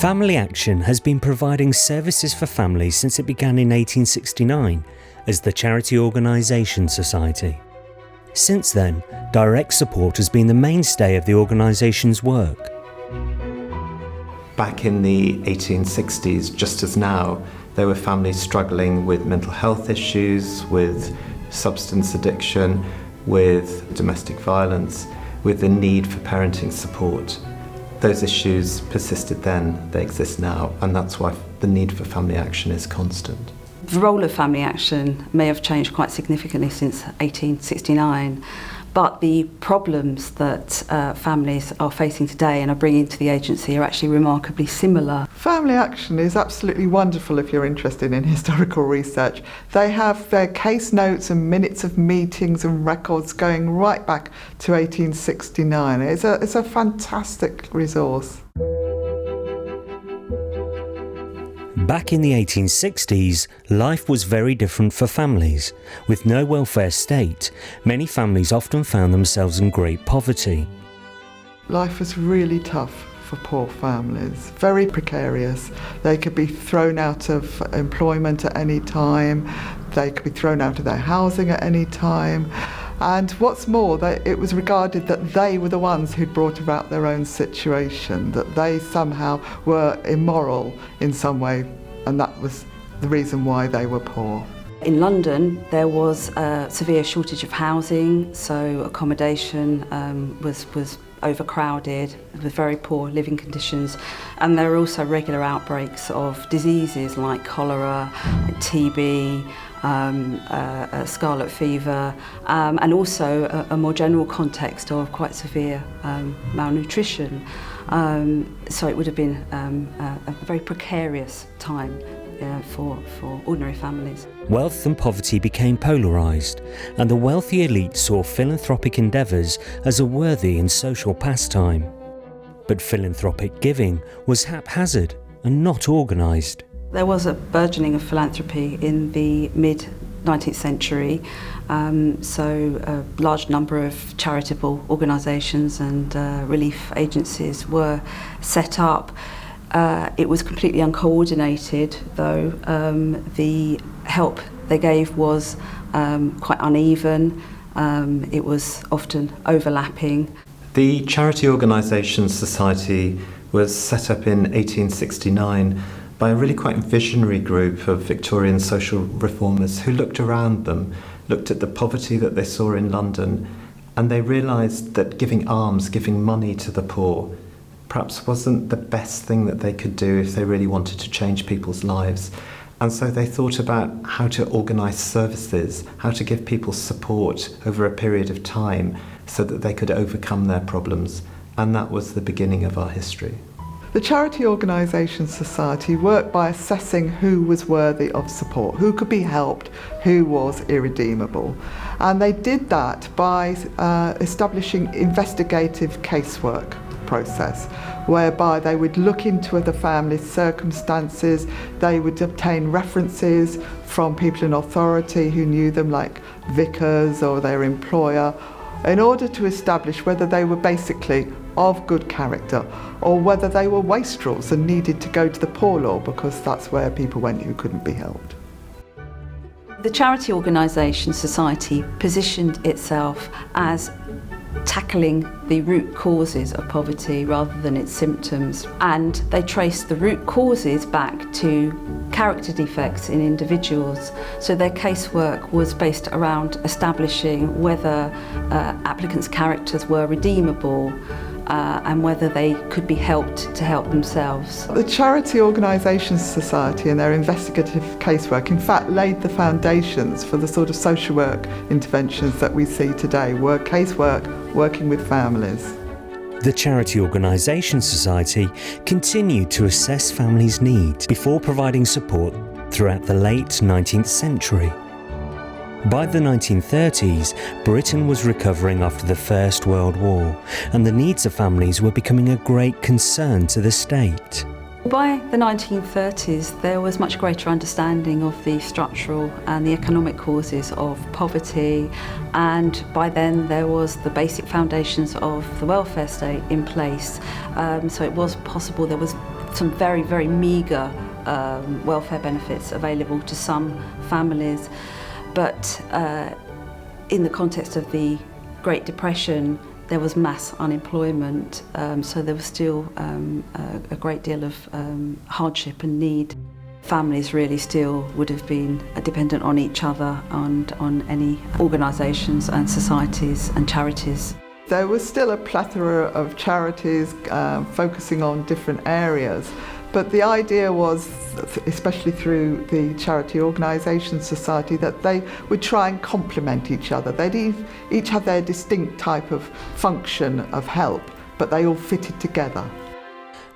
Family Action has been providing services for families since it began in 1869 as the Charity Organisation Society. Since then, direct support has been the mainstay of the organisation's work. Back in the 1860s, just as now, there were families struggling with mental health issues, with substance addiction, with domestic violence, with the need for parenting support. Those issues persisted then, they exist now, and that's why the need for family action is constant. The role of family action may have changed quite significantly since 1869, but the problems that families are facing today and are bringing to the agency are actually remarkably similar. Family Action is absolutely wonderful if you're interested in historical research. They have their case notes and minutes of meetings and records going right back to 1869. It's a fantastic resource. Back in the 1860s, life was very different for families. With no welfare state, many families often found themselves in great poverty. Life was really tough for poor families, very precarious. They could be thrown out of employment at any time, they could be thrown out of their housing at any time. And what's more, it was regarded that they were the ones who'd brought about their own situation, that they somehow were immoral in some way, and that was the reason why they were poor. In London, there was a severe shortage of housing, so accommodation was overcrowded with very poor living conditions, and there were also regular outbreaks of diseases like cholera, TB, scarlet fever, and also a more general context of quite severe malnutrition. So it would have been a very precarious time for ordinary families. Wealth and poverty became polarised, and the wealthy elite saw philanthropic endeavours as a worthy and social pastime. But philanthropic giving was haphazard and not organised. There was a burgeoning of philanthropy in the mid-19th century, so a large number of charitable organisations and relief agencies were set up. It was completely uncoordinated, though. The help they gave was quite uneven. It was often overlapping. The Charity Organisation Society was set up in 1869 by a really quite visionary group of Victorian social reformers who looked around them, looked at the poverty that they saw in London, and they realised that giving alms, giving money to the poor, perhaps wasn't the best thing that they could do if they really wanted to change people's lives. And so they thought about how to organise services, how to give people support over a period of time so that they could overcome their problems. And that was the beginning of our history. The Charity Organisation Society worked by assessing who was worthy of support, who could be helped, who was irredeemable. And they did that by establishing investigative casework process, whereby they would look into the family's circumstances, they would obtain references from people in authority who knew them, like vicars or their employer, in order to establish whether they were basically of good character or whether they were wastrels and needed to go to the poor law because that's where people went who couldn't be helped. The Charity Organisation Society positioned itself as tackling the root causes of poverty rather than its symptoms, and they traced the root causes back to character defects in individuals. So their casework was based around establishing whether applicants' characters were redeemable and whether they could be helped to help themselves. The Charity Organisation Society and their investigative casework in fact laid the foundations for the sort of social work interventions that we see today, work casework working with families. The Charity Organisation Society continued to assess families' needs before providing support throughout the late 19th century. By the 1930s, Britain was recovering after the First World War, and the needs of families were becoming a great concern to the state. By the 1930s, there was much greater understanding of the structural and the economic causes of poverty, and by then there was the basic foundations of the welfare state in place. So it was possible, there was some very, very meagre welfare benefits available to some families. But in the context of the Great Depression, there was mass unemployment, so there was still a great deal of hardship and need. Families really still would have been dependent on each other and on any organisations and societies and charities. There was still a plethora of charities focusing on different areas, but the idea was, especially through the Charity Organisation Society, that they would try and complement each other. They'd each have their distinct type of function of help, but they all fitted together.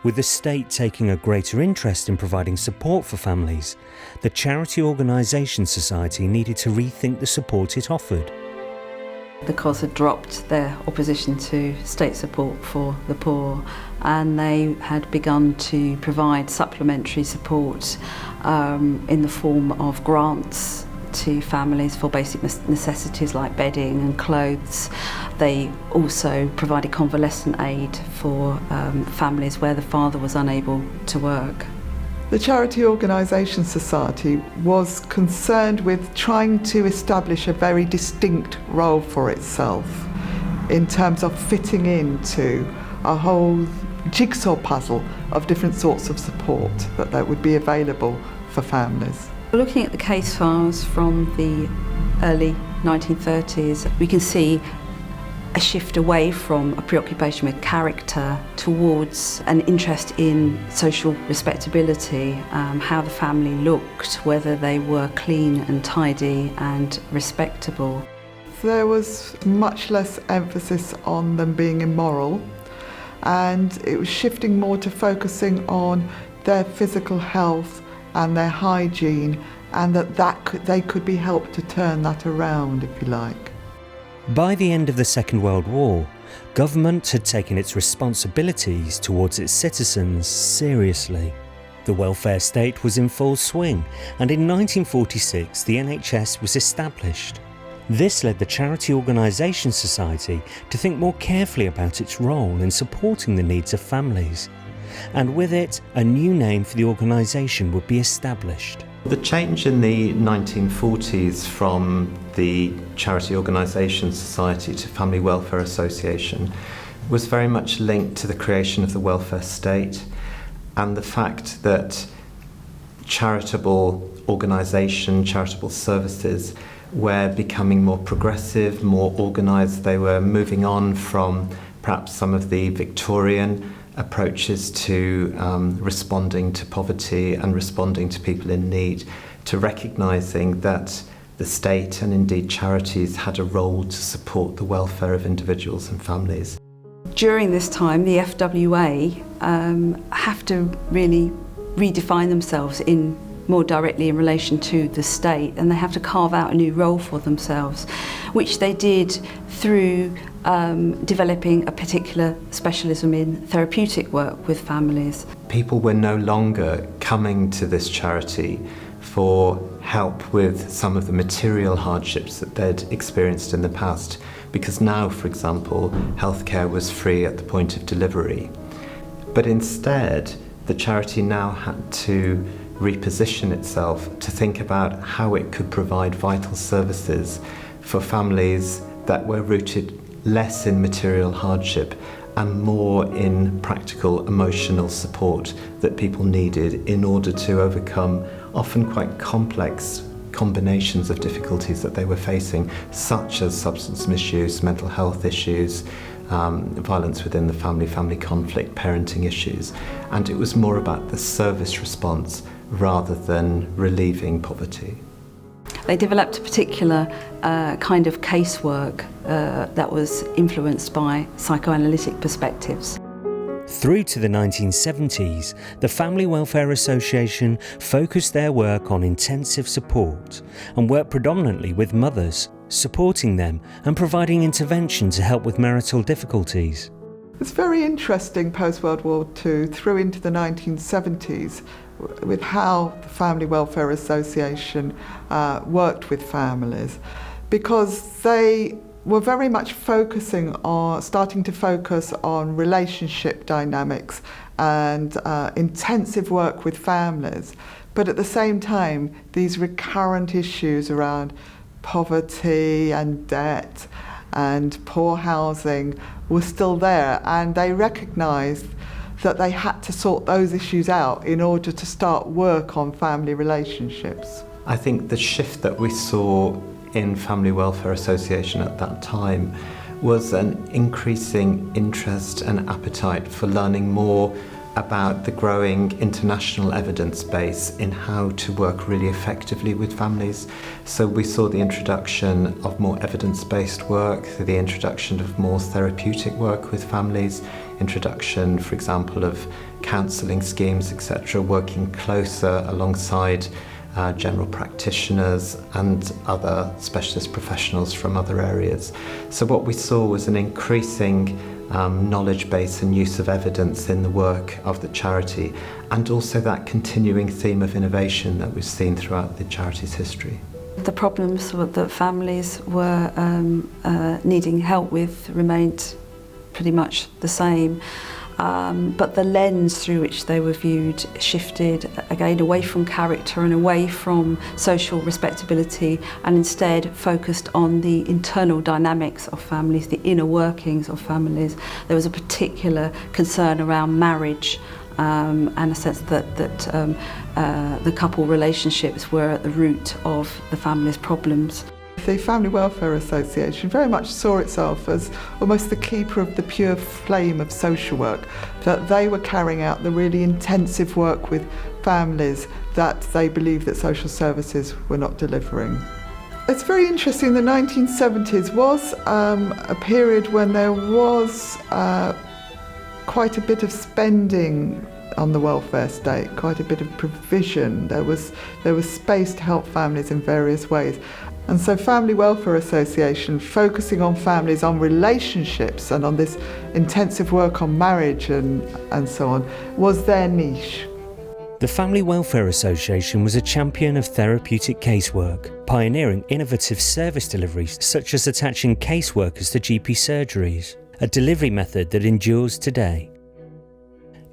With the state taking a greater interest in providing support for families, the Charity Organisation Society needed to rethink the support it offered. The COS had dropped their opposition to state support for the poor, and they had begun to provide supplementary support in the form of grants to families for basic necessities like bedding and clothes. They also provided convalescent aid for families where the father was unable to work. The Charity Organisation Society was concerned with trying to establish a very distinct role for itself in terms of fitting into a whole jigsaw puzzle of different sorts of support that would be available for families. Looking at the case files from the early 1930s, we can see a shift away from a preoccupation with character towards an interest in social respectability, how the family looked, whether they were clean and tidy and respectable. There was much less emphasis on them being immoral, and it was shifting more to focusing on their physical health and their hygiene, and they could be helped to turn that around, if you like. By the end of the Second World War, government had taken its responsibilities towards its citizens seriously. The welfare state was in full swing, and in 1946 the NHS was established. This led the Charity Organisation Society to think more carefully about its role in supporting the needs of families, and with it, a new name for the organisation would be established. The change in the 1940s from the Charity Organisation Society to Family Welfare Association was very much linked to the creation of the welfare state and the fact that charitable organisation, charitable services were becoming more progressive, more organised. They were moving on from perhaps some of the Victorian approaches to responding to poverty and responding to people in need, to recognising that the state and indeed charities had a role to support the welfare of individuals and families. During this time, the FWA have to really redefine themselves more directly in relation to the state, and they have to carve out a new role for themselves, which they did through developing a particular specialism in therapeutic work with families. People were no longer coming to this charity for help with some of the material hardships that they'd experienced in the past, because now, for example, healthcare was free at the point of delivery. But instead, the charity now had to reposition itself to think about how it could provide vital services for families that were rooted less in material hardship and more in practical emotional support that people needed in order to overcome often quite complex combinations of difficulties that they were facing, such as substance misuse, mental health issues, violence within the family conflict, parenting issues. And it was more about the service response rather than relieving poverty. They developed a particular kind of casework that was influenced by psychoanalytic perspectives. Through to the 1970s, the Family Welfare Association focused their work on intensive support and worked predominantly with mothers, supporting them and providing intervention to help with marital difficulties. It's very interesting post-World War II through into the 1970s with how the Family Welfare Association worked with families, because they were very much starting to focus on relationship dynamics and intensive work with families. But at the same time, these recurrent issues around poverty and debt and poor housing were still there, and they recognised that they had to sort those issues out in order to start work on family relationships. I think the shift that we saw in Family Welfare Association at that time was an increasing interest and appetite for learning more about the growing international evidence base in how to work really effectively with families. So we saw the introduction of more evidence-based work, the introduction of more therapeutic work with families, introduction, for example, of counselling schemes, etc., working closer alongside general practitioners and other specialist professionals from other areas. So what we saw was an increasing knowledge base and use of evidence in the work of the charity, and also that continuing theme of innovation that we've seen throughout the charity's history. The problems that families were needing help with remained pretty much the same. But the lens through which they were viewed shifted again away from character and away from social respectability, and instead focused on the internal dynamics of families, the inner workings of families. There was a particular concern around marriage and a sense that the couple relationships were at the root of the family's problems. The Family Welfare Association very much saw itself as almost the keeper of the pure flame of social work, that they were carrying out the really intensive work with families that they believed that social services were not delivering. It's very interesting, the 1970s was a period when there was quite a bit of spending on the welfare state, quite a bit of provision. There was space to help families in various ways. And so Family Welfare Association, focusing on families, on relationships and on this intensive work on marriage and so on, was their niche. The Family Welfare Association was a champion of therapeutic casework, pioneering innovative service deliveries such as attaching caseworkers to GP surgeries, a delivery method that endures today.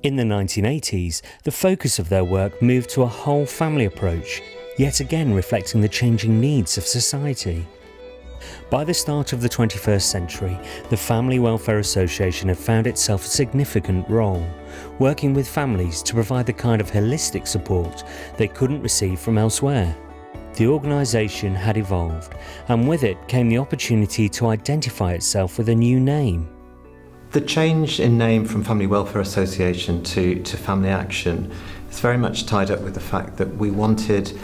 In the 1980s, the focus of their work moved to a whole family approach, yet again reflecting the changing needs of society. By the start of the 21st century, the Family Welfare Association had found itself a significant role, working with families to provide the kind of holistic support they couldn't receive from elsewhere. The organisation had evolved, and with it came the opportunity to identify itself with a new name. The change in name from Family Welfare Association to Family Action is very much tied up with the fact that we wanted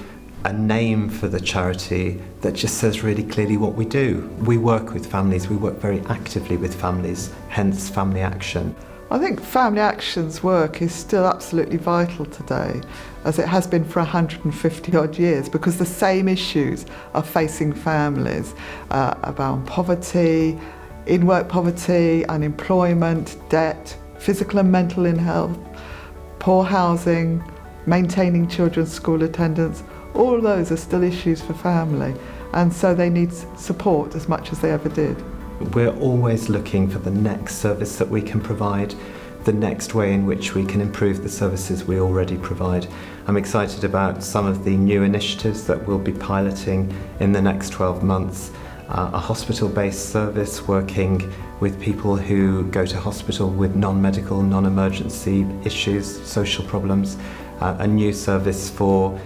a name for the charity that just says really clearly what we do. We work with families, we work very actively with families, hence Family Action. I think Family Action's work is still absolutely vital today, as it has been for 150 odd years, because the same issues are facing families about poverty, in-work poverty, unemployment, debt, physical and mental ill health, poor housing, maintaining children's school attendance. All those are still issues for family, and so they need support as much as they ever did. We're always looking for the next service that we can provide, the next way in which we can improve the services we already provide. I'm excited about some of the new initiatives that we'll be piloting in the next 12 months. A hospital-based service working with people who go to hospital with non-medical, non-emergency issues, social problems. A new service for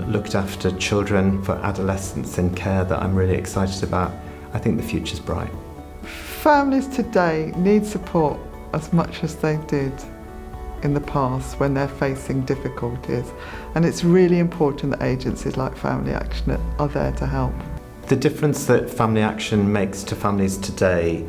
looked after children, for adolescents in care that I'm really excited about. I think the future's bright. Families today need support as much as they did in the past when they're facing difficulties, and it's really important that agencies like Family Action are there to help. The difference that Family Action makes to families today,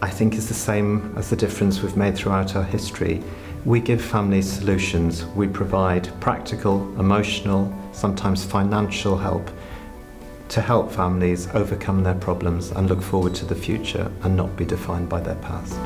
I think, is the same as the difference we've made throughout our history. We give families solutions. We provide practical, emotional, sometimes financial help to help families overcome their problems and look forward to the future and not be defined by their past.